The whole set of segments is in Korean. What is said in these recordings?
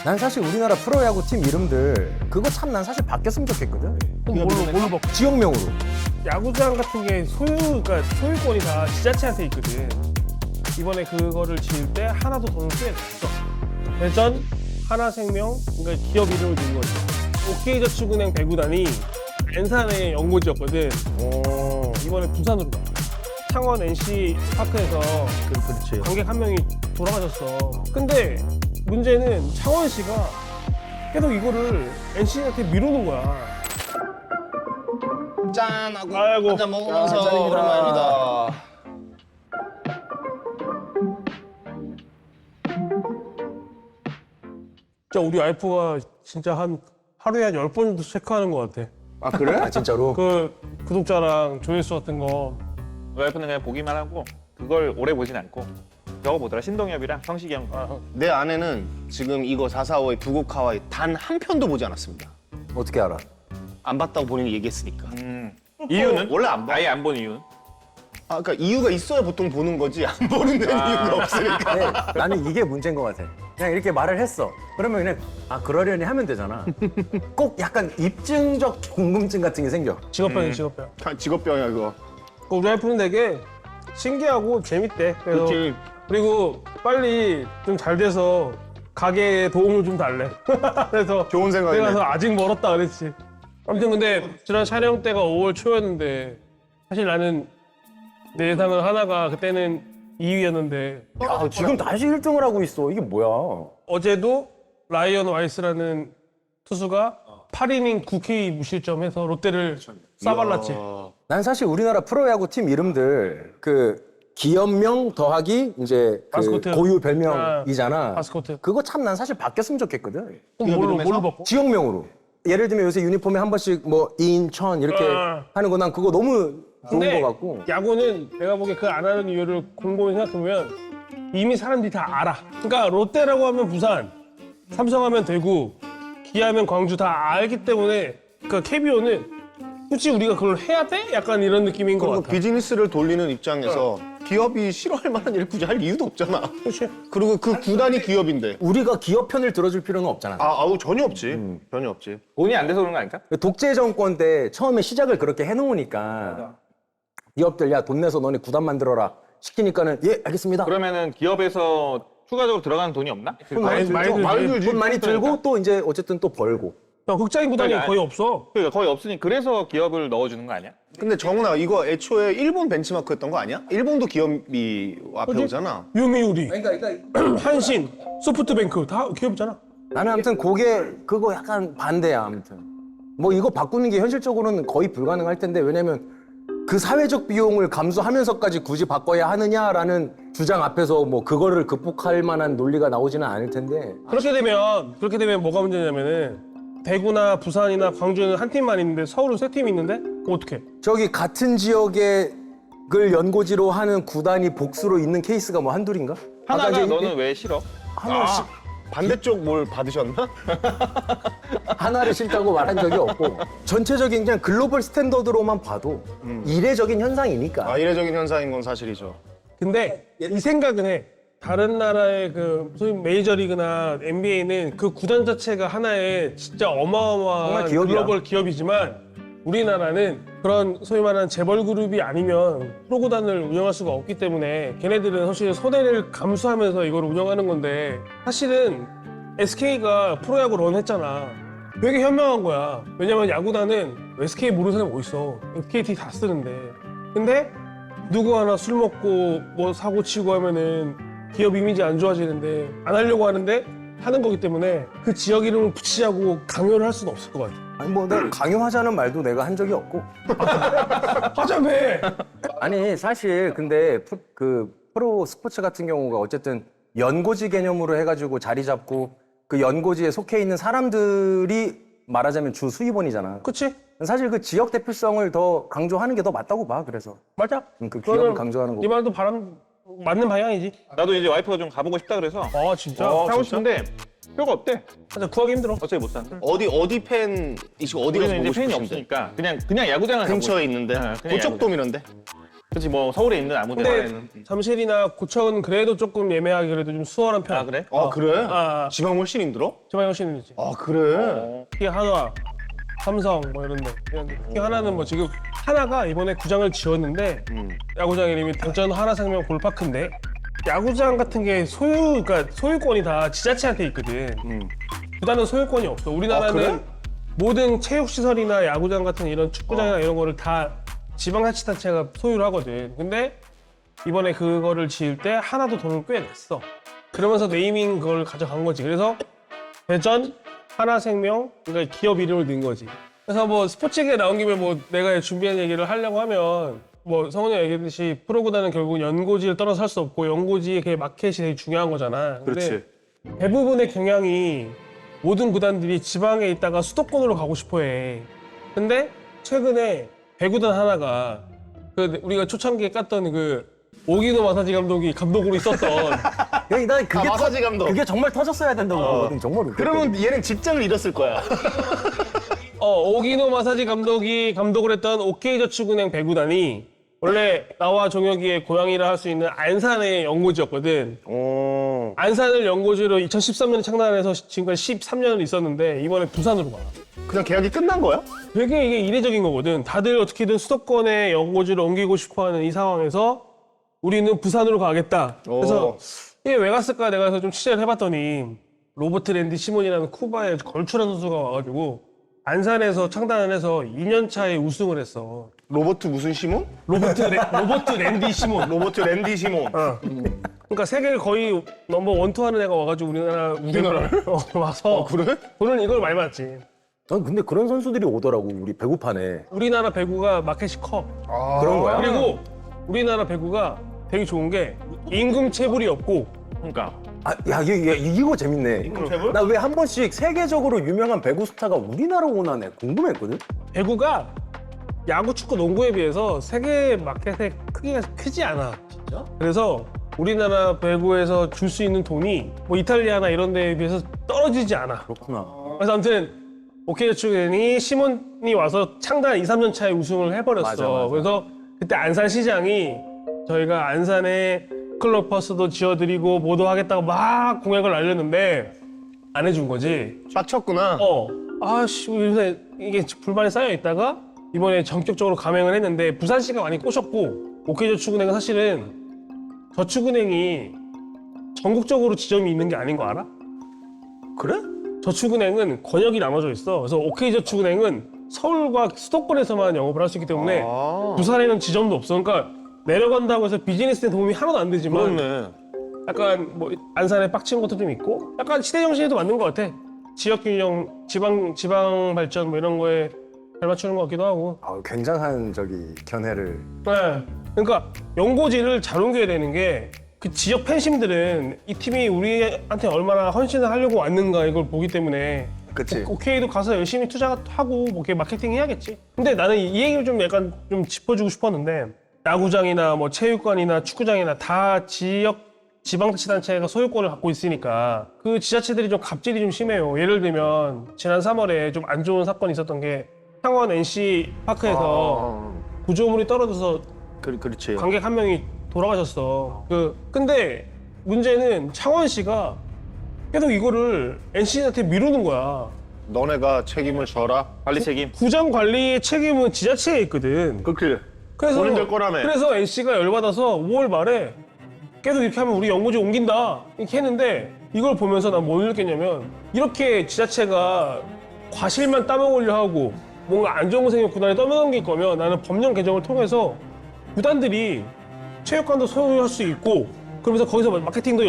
난 사실 우리나라 프로야구 팀 이름들 그거 참 난 사실 바뀌었으면 좋겠거든. 뭘로 바꿔? 지역명으로. 야구장 같은 게 그러니까 소유권이 다 지자체한테 있거든. 이번에 그거를 지을 때 하나도 돈을 꽤 냈어. 대전, 하나생명, 그러니까 기업 이름을 준 거지. OK저축은행 배구단이 안산의 연고지였거든. 이번에 부산으로 가. 창원 NC 파크에서 그렇지. 관객 한 명이 돌아가셨어. 근데 문제는 창원시가 계속 이거를 NC한테 미루는 거야. 짠하고 아이고. 한잔 먹으면서 짠입니다. 오랜만입니다. 진짜 우리 와이프가 진짜 하루에 한 10번 정도 체크하는 것 같아. 아 그래? 아 진짜로? 그 구독자랑 조회수 같은 거. 와이프는 그냥 보기만 하고 그걸 오래 보진 않고 저거 보더라. 신동엽이랑 성시경. 내 아내는 지금 이거 445의 두 곡 하와이 단 한 편도 보지 않았습니다. 어떻게 알아? 안 봤다고 본인이 얘기했으니까. 이유는? 원래 안 봐. 아예 안 본 이유는? 아 그러니까 이유가 있어야 보통 보는 거지 안 보는 데는 이유가 없으니까. 네, 나는 이게 문제인 것 같아. 그냥 이렇게 말을 했어. 그러면 그냥 그러려니 하면 되잖아. 꼭 약간 입증적 궁금증 같은 게 생겨. 직업병이 직업병. 직업병이야 그거. 우리 와이프는 되게 신기하고 재밌대. 그래서 그치. 그리고 빨리 좀 잘 돼서 가게에 도움을 좀 달래. 그래서 좋은 생각이네. 내가 아직 멀었다 그랬지. 아무튼 근데 지난 촬영 때가 5월 초였는데 사실 나는 내 예상은 하나가 그때는 2위였는데 야, 지금 다시 1등을 하고 있어. 이게 뭐야? 어제도 라이언 와이스라는 투수가 8이닝 9K 무실점해서 롯데를 싸발랐지. 난 사실 우리나라 프로야구 팀 이름들 그 기업명 더하기 이제 그 마스코트. 고유 별명이잖아. 마스코트. 그거 참 난 사실 바뀌었으면 좋겠거든. 뭘로 바꿔? 지역명으로. 예를 들면 요새 유니폼에 한 번씩 뭐 인천 이렇게 하는 거 난 그거 너무 좋은 근데 거 같고. 야구는 내가 보기에 그 안 하는 이유를 곰곰이 생각해보면 이미 사람들이 다 알아. 그러니까 롯데라고 하면 부산, 삼성하면 대구, 기아하면 광주 다 알기 때문에 그 KBO는 굳이 우리가 그걸 해야 돼? 약간 이런 느낌인 것 그리고 같아. 비즈니스를 돌리는 입장에서 기업이 싫어할 만한 일을 굳이 할 이유도 없잖아. 그렇지. 그리고 그 구단이 기업인데. 우리가 기업 편을 들어줄 필요는 없잖아. 아우 전혀 없지. 전혀 없지. 돈이 안 돼서 그런 거 아닐까? 독재 정권 때 처음에 시작을 그렇게 해놓으니까 기업들 야 돈 내서 너네 구단 만들어라 시키니까는 예 알겠습니다. 그러면은 기업에서 추가적으로 들어가는 돈이 없나? 많이 들지. 많이 들지. 돈 많이 들고 또 이제 어쨌든 또 벌고. 야, 극장인 구단이 그러니까 거의 없어. 그러니까 거의 없으니 그래서 기업을 넣어주는 거 아니야? 근데 정훈아 이거 애초에 일본 벤치마크였던 거 아니야? 일본도 기업이 앞에 어디? 오잖아. 유미우리, 그러니까 한신, 소프트뱅크 다 기업이잖아. 나는 아무튼 그거 약간 반대야 아무튼. 뭐 이거 바꾸는 게 현실적으로는 거의 불가능할 텐데 왜냐면 그 사회적 비용을 감수하면서까지 굳이 바꿔야 하느냐라는 주장 앞에서 뭐 그거를 극복할 만한 논리가 나오지는 않을 텐데. 그렇게 되면 뭐가 문제냐면은 대구나 부산이나 광주는 한 팀만 있는데 서울은 세 팀이 있는데 어떻게? 저기 같은 지역에 을 연고지로 하는 구단이 복수로 있는 케이스가 뭐 한둘인가? 아까 하나가 이제 너는 왜 싫어? 하나씩 반대쪽 뭘 받으셨나? 하나를 싫다고 말한 적이 없고 전체적인 그냥 글로벌 스탠더드로만 봐도 이례적인 현상이니까. 아 이례적인 현상인 건 사실이죠. 근데 이 생각은 해. 다른 나라의 그 소위 메이저리그나 NBA는 그 구단 자체가 하나의 진짜 정말 어마어마한 기업이야. 글로벌 기업이지만 우리나라는 그런 소위 말하는 재벌 그룹이 아니면 프로구단을 운영할 수가 없기 때문에 걔네들은 사실 손해를 감수하면서 이걸 운영하는 건데 사실은 SK가 프로야구 런했잖아. 되게 현명한 거야. 왜냐면 야구단은 SK 모르는 사람이 어딨어. KT 다 쓰는데. 근데 누구 하나 술 먹고 뭐 사고 치고 하면은 기업 이미지 안 좋아지는데 안 하려고 하는데 하는 거기 때문에 그 지역 이름을 붙이자고 강요를 할 수는 없을 것 같아. 아니 뭐 내가 강요하자는 말도 내가 한 적이 없고. 하자며! 아니 사실 근데 그 프로 스포츠 같은 경우가 어쨌든 연고지 개념으로 해가지고 자리 잡고 그 연고지에 속해 있는 사람들이 말하자면 주 수입원이잖아. 그치? 사실 그 지역 대표성을 더 강조하는 게 더 맞다고 봐. 그래서 맞아. 그 기업을 강조하는 네 거. 말도 맞는 방향이지. 나도 이제 와이프가 좀 가보고 싶다 그래서 아 진짜? 하고 싶은데 표가 없대. 맞아, 구하기 힘들어. 어차피 못 산대. 어디 팬이시고 어디 가서 우리는 보고 이제 팬이 싶으신데? 없으니까 그냥 야구장을 가고 근처에 있는데 네, 그냥 고척돔 이런데? 그렇지 뭐 서울에 있는 아무 근데 데는. 잠실이나 고척은 그래도 조금 예매하기 그래도 좀 수월한 편. 아 그래? 아 그래? 아. 지방 훨씬 힘들어? 지방 훨씬이지. 아 그래? 특히 한화, 삼성 뭐 이런데. 특히 하나는 뭐 지금 하나가 이번에 구장을 지었는데 야구장 이름이 대전 하나생명 볼파크인데 야구장 같은 게 그러니까 소유권이 다 지자체한테 있거든. 구단은 소유권이 없어. 우리나라는 그래? 모든 체육시설이나 야구장 같은 이런 축구장이나 이런 거를 다 지방자치단체가 소유를 하거든. 근데 이번에 그거를 지을 때 하나도 돈을 꽤 냈어. 그러면서 네이밍 그걸 가져간 거지. 그래서 대전 하나생명 그러니까 기업 이름을 넣은 거지. 그래서 뭐 스포츠 얘기가 나온 김에 뭐 내가 준비한 얘기를 하려고 하면 뭐 성훈이 얘기했듯이 프로구단은 결국 연고지를 떠나서 할 수 없고 연고지의 그 마켓이 되게 중요한 거잖아. 근데 그렇지. 대부분의 경향이 모든 구단들이 지방에 있다가 수도권으로 가고 싶어해. 근데 최근에 배구단 하나가 그 우리가 초창기에 깠던 그 오기노 마사지 감독이 감독으로 있었던 난 그게 마사지 감독. 그게 정말 터졌어야 된다고 보거든. 정말 웃겨. 그러면 얘는 직장을 잃었을 거야. 오기노 마사지 감독이 감독을 했던 OK저축은행 배구단이 원래 나와 종혁이의 고향이라 할 수 있는 안산의 연고지였거든. 오. 안산을 연고지로 2013년에 창단해서 지금까지 13년을 있었는데 이번에 부산으로 가. 그냥 계약이 끝난 거야? 되게 이게 이례적인 거거든. 다들 어떻게든 수도권에 연고지를 옮기고 싶어하는 이 상황에서 우리는 부산으로 가겠다. 그래서 이게 왜 갔을까 내가 그래서 좀 취재를 해봤더니 로버트 랜디 시몬이라는 쿠바의 걸출한 선수가 와가지고 안산에서 창단을 해서 2년 차에 우승을 했어. 로버트 무슨 시몬? 로버트 랜디 시몬. 로버트 랜디 시몬. 그러니까 세계를 거의 넘버 원투 하는 애가 와가지고 우리나라를 와서 그래? 돈을 이걸 많이 받지. 난 근데 그런 선수들이 오더라고 우리 배구판에. 우리나라 배구가 마켓이 커. 그런 거야? 그리고 우리나라 배구가 되게 좋은 게 임금 체불이 없고 그러니까 이거 재밌네. 나 왜 한 번씩 세계적으로 유명한 배구 스타가 우리나라 오나네 궁금했거든. 배구가 야구, 축구, 농구에 비해서 세계 마켓의 크기가 크지 않아. 진짜? 그래서 우리나라 배구에서 줄 수 있는 돈이 뭐 이탈리아나 이런 데에 비해서 떨어지지 않아. 그렇구나. 그래서 아무튼 OK저축은행이 시몬이 와서 창단 2, 3년 차에 우승을 해버렸어. 맞아. 그래서 그때 안산시장이 저희가 안산에 클럽 버스도 지어드리고 뭐도 하겠다고 막 공약을 날렸는데 안 해준 거지. 빡쳤구나. 아씨 요새 이게 불만이 쌓여 있다가 이번에 전격적으로 감행을 했는데 부산시가 많이 꼬셨고 OK저축은행은 사실은 저축은행이 전국적으로 지점이 있는 게 아닌 거 알아? 그래? 저축은행은 권역이 나눠져 있어. 그래서 OK저축은행은 서울과 수도권에서만 영업을 할 수 있기 때문에 부산에는 지점도 없어. 그러니까 내려간다고 해서 비즈니스에 도움이 하나도 안 되지만 그렇네. 약간 뭐 안산에 빡치는 것도 좀 있고 약간 시대 정신에도 맞는 것 같아. 지역 균형, 지방 발전 뭐 이런 거에 잘 맞추는 것 같기도 하고. 굉장한 견해를. 네. 그러니까 연고지를 잘 옮겨야 되는 게 그 지역 팬심들은 이 팀이 우리한테 얼마나 헌신을 하려고 왔는가 이걸 보기 때문에 그치. OK도 가서 열심히 투자하고 뭐 이렇게 마케팅 해야겠지. 근데 나는 이 얘기를 좀 약간 좀 짚어주고 싶었는데 야구장이나 뭐 체육관이나 축구장이나 다 지방자치단체가 소유권을 갖고 있으니까 그 지자체들이 좀 갑질이 좀 심해요. 예를 들면 지난 3월에 좀 안 좋은 사건이 있었던 게 창원 NC 파크에서 구조물이 떨어져서 그렇지. 관객 한 명이 돌아가셨어. 근데 문제는 창원시가 계속 이거를 NC한테 미루는 거야. 너네가 책임을 져라. 관리 책임. 구장 관리의 책임은 지자체에 있거든. 그렇게. 본인들 거라며. 그래서 NC가 열받아서 5월 말에 계속 이렇게 하면 우리 연고지 옮긴다 이렇게 했는데 이걸 보면서 난 뭘 느꼈냐면 이렇게 지자체가 과실만 따먹으려 하고 뭔가 안 좋은 거 생겨 구단에 떠넘길 거면 나는 법령 개정을 통해서 구단들이 체육관도 소유할 수 있고 그러면서 거기서 마케팅도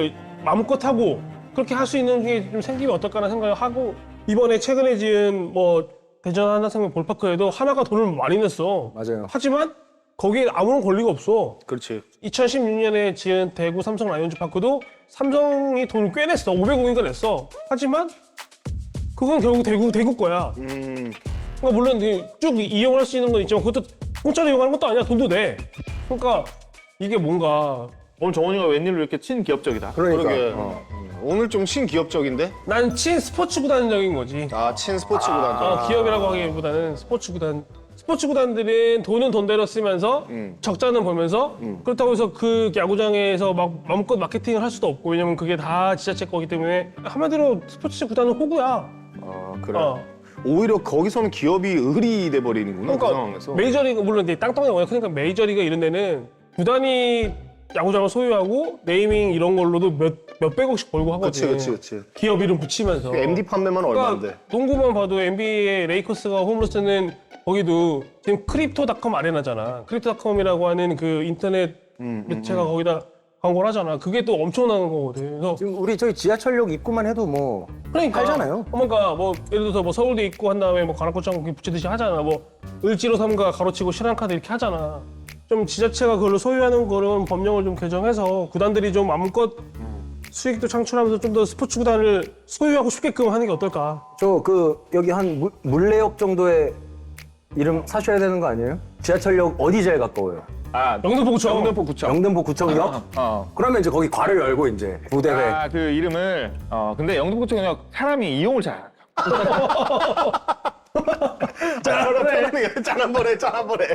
마음껏 하고 그렇게 할 수 있는 게 좀 생기면 어떨까라는 생각을 하고 이번에 최근에 지은 뭐 대전 하나생명 볼파크에도 하나가 돈을 많이 냈어. 맞아요. 하지만 거기에 아무런 권리가 없어. 그렇지. 2016년에 지은 대구 삼성 라이온즈 파크도 삼성이 돈을 꽤 냈어. 500억인가 냈어. 하지만 그건 결국 대구 거야. 그러니까 물론 쭉 이용을 할 수 있는 건 있지만 그것도 공짜로 이용하는 것도 아니야. 돈도 내. 그러니까 이게 뭔가 오늘 정원이가 웬일로 이렇게 친기업적이다. 그러니까. 그러게. 오늘 좀 친기업적인데? 난 친스포츠 구단적인 거지. 친스포츠 구단. 기업이라고 하기보다는 스포츠 구단 스포츠 구단들은 돈은 돈대로 쓰면서 적자는 보면서 그렇다고 해서 그 야구장에서 막 마음껏 마케팅을 할 수도 없고 왜냐면 그게 다 지자체 거기 때문에 한마디로 스포츠 구단은 호구야. 아 그래. 어. 오히려 거기서는 기업이 을이 돼 버리는구나 그 그러니까 상황에서. 메이저리그 물론 이제 땅덩이 워낙 크니까 메이저리그 이런 데는 구단이 야구장을 소유하고 네이밍 이런 걸로도 몇백억씩 벌고 하거든. 그치. 기업 이름 붙이면서. MD 판매만 얼마인데? 농구만 봐도 NBA 레이커스가 홈으로 쓰는 거기도 지금 크립토닷컴 아레나잖아. 크립토닷컴이라고 하는 그 인터넷 매체가 거기다 광고를 하잖아. 그게 또 엄청난 거거든. 그래서 지금 우리 저희 지하철역 입구만 해도 뭐 그러니까 팔잖아요. 그러니까 뭐 예를 들어서 뭐 서울대 입구 한 다음에 뭐 가락고창 붙이듯이 하잖아. 뭐 을지로 삼가 가로치고 신한카드 이렇게 하잖아. 좀 지자체가 그걸로 소유하는 거는 법령을 좀 개정해서 구단들이 좀 마음껏 수익도 창출하면서 좀 더 스포츠 구단을 소유하고 싶게끔 하는 게 어떨까? 저 그 여기 한 물레역 정도의 이름 사셔야 되는 거 아니에요? 지하철역 어디 제일 가까워요? 아, 영등포구청. 영등포구청. 영등포 구청역? 그러면 이제 거기 괄을 열고 이제 부대회. 아, 그 이름을 근데 영등포구청역 사람이 이용을 잘 안 해요. 짠 한 번 해.